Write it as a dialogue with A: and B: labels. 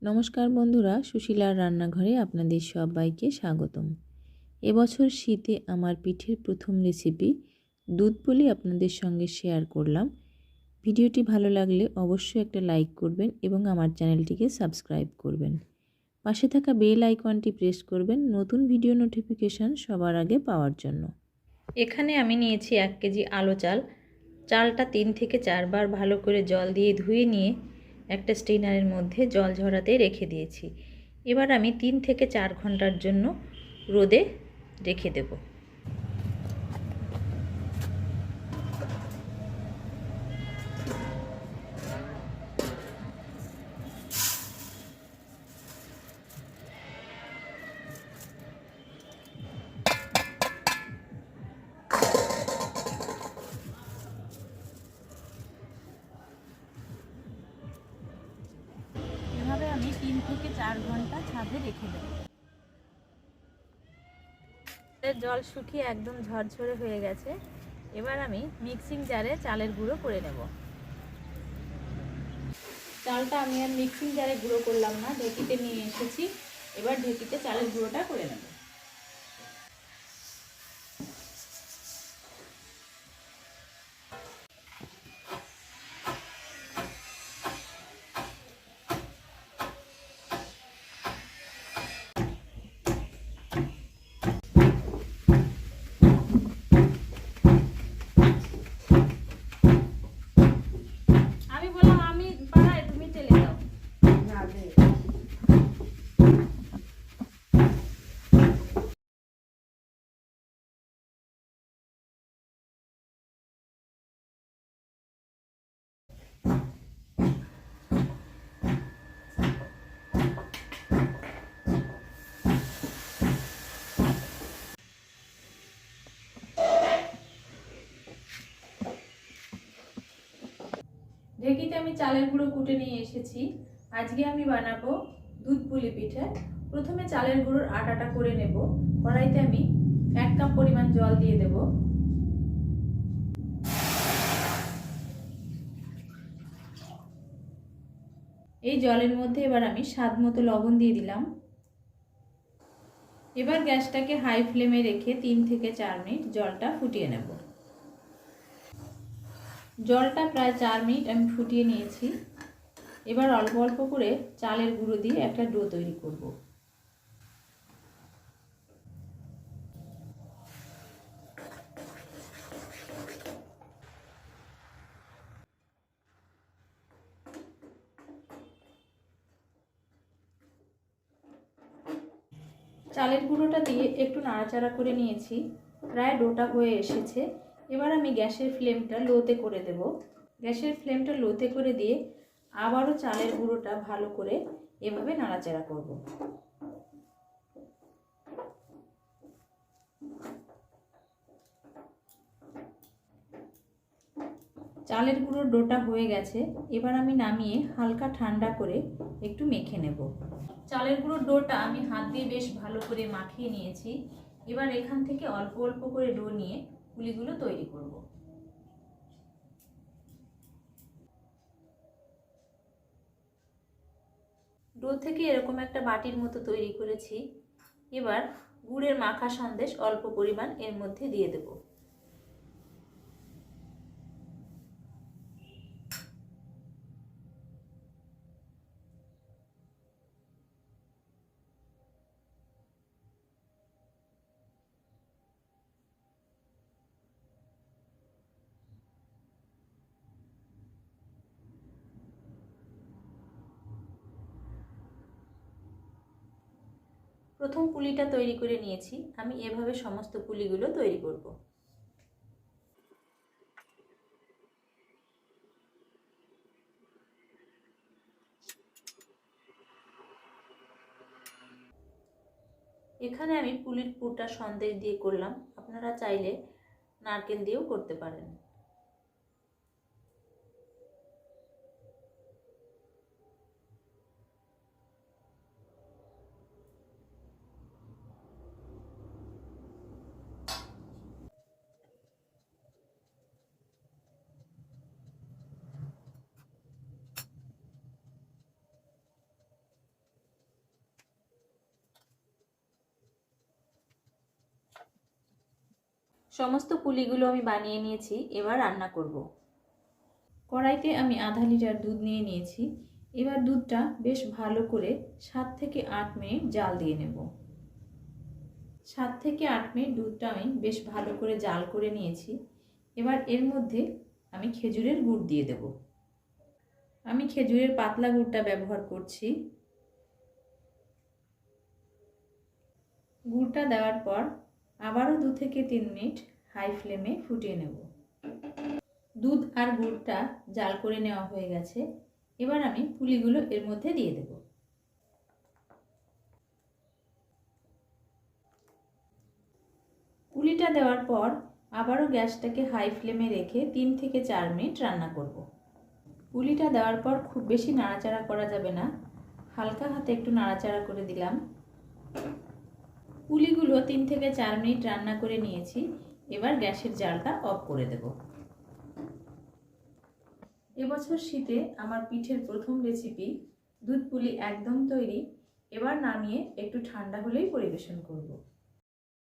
A: নমস্কার বন্ধুরা, সুশীলার রান্নাঘরে আপনাদের সবাইকে স্বাগতম। এবছর শীতে আমার পিঠের প্রথম রেসিপি দুধ পুলি আপনাদের সঙ্গে শেয়ার করলাম। ভিডিওটি ভালো লাগলে অবশ্যই একটা লাইক করবেন এবং আমার চ্যানেলটিকে সাবস্ক্রাইব করবেন। পাশে থাকা বেল আইকনটি প্রেস করবেন নতুন ভিডিও নোটিফিকেশান সবার আগে পাওয়ার জন্য। এখানে আমি নিয়েছি 1 কেজি আলো চাল। চালটা 3 থেকে 4 বার ভালো করে জল দিয়ে ধুয়ে নিয়ে একটা স্ট্রেনারের মধ্যে জল ঝরাতে রেখে দিয়েছি। এবার আমি 3 থেকে 4 ঘন্টার জন্য রোদে রেখে দেব। এভাবে আমি 3 থেকে 4 ঘন্টা ছাদে রেখে দেব। জল শুকিয়ে একদম ঝরঝরে হয়ে গেছে। এবার আমি মিক্সিং জারে চালের গুঁড়ো করে নেব। চালটা আমি আর মিক্সিং জারে গুঁড়ো করলাম না, ঢেঁকিতে নিয়ে এসেছি। এবার ঢেঁকিতে চালের গুঁড়োটা করে নেব। আমি বললাম আমি পাড়ায়, তুমি চলে যাও। ঢেঁকিতে আমি চালের গুঁড়ো কুটে নিয়ে এসেছি। আজকে আমি বানাবো দুধ পুলি পিঠে। প্রথমে চালের গুঁড়োর আটাটা করে নেব। কড়াইতে আমি 1 কাপ পরিমাণ জল দিয়ে দেব। এই জলের মধ্যে এবার আমি স্বাদ মতো লবণ দিয়ে দিলাম। এবার গ্যাসটাকে হাই ফ্লেমে রেখে 3 থেকে 4 মিনিট জলটা ফুটিয়ে নেব। জলটা প্রায় 4 মিনিট আমি ফুটিয়ে নিয়েছি। এবার অল্প অল্প করে চালের গুঁড়ো দিয়ে একটা ডো তৈরি করব। চালের গুঁড়োটা দিয়ে একটু নাড়াচাড়া করে নিয়েছি। প্রায় ডোটা হয়ে এসেছে। এবার আমি গ্যাসের ফ্লেমটা লোতে করে দেব। গ্যাসের ফ্লেমটা লোতে করে দিয়ে আবারও চালের গুঁড়োটা ভালো করে এভাবে নাড়াচাড়া করব। চালের গুঁড়োর ডোটা হয়ে গেছে। এবার আমি নামিয়ে হালকা ঠান্ডা করে একটু মেখে নেব। চালের গুঁড়োর ডোটা আমি হাত দিয়ে বেশ ভালো করে মাখিয়ে নিয়েছি। এবার এখান থেকে অল্প অল্প করে ডো নিয়ে পুলিগুলো তৈরি করব। ডো থেকে এরকম একটা বাটির মতো তৈরি করেছি। এবার গুড়ের মাখা সন্দেশ অল্প পরিমাণ এর মধ্যে দিয়ে দেব। প্রথম পুলিটা তৈরি করে নিয়েছি। আমি এভাবে সমস্ত পুলিগুলো তৈরি করব। এখানে আমি পুলির পুরটা সন্দেশ দিয়ে করলাম। আপনারা চাইলে নারকেল দিয়েও করতে পারেন। সমস্ত পুলিগুলো আমি বানিয়ে নিয়েছি, এবার রান্না করব। কড়াইতে আমি আধা লিটার দুধ নিয়ে নিয়েছি। এবার দুধটা বেশ ভালো করে 7 থেকে 8 মিনিট জাল দিয়ে নেব। 7 থেকে 8 মিনিট দুধটা আমি বেশ ভালো করে জাল করে নিয়েছি। এবার এর মধ্যে আমি খেজুরের গুড় দিয়ে দেব। আমি খেজুরের পাতলা গুড়টা ব্যবহার করছি। গুড়টা দেওয়ার পর আবারও 2 থেকে 3 মিনিট হাই ফ্লেমে ফুটিয়ে নেব। দুধ আর গুড়টা জাল করে নেওয়া হয়ে গেছে। এবার আমি পুলিগুলো এর মধ্যে দিয়ে দেব। পুলিটা দেওয়ার পর আবারও গ্যাসটাকে হাই ফ্লেমে রেখে 3 থেকে 4 মিনিট রান্না করব। পুলিটা দেওয়ার পর খুব বেশি নাড়াচাড়া করা যাবে না, হালকা হাতে একটু নাড়াচাড়া করে দিলাম। পুলিগুলো 3 থেকে 4 মিনিট রান্না করে নিয়েছি। এবার গ্যাসের জালটা অফ করে দেব। এবছর শীতে আমার পিঠের প্রথম রেসিপি দুধ পুলি একদম তৈরি। এবার নামিয়ে একটু ঠান্ডা হলেই পরিবেশন করব।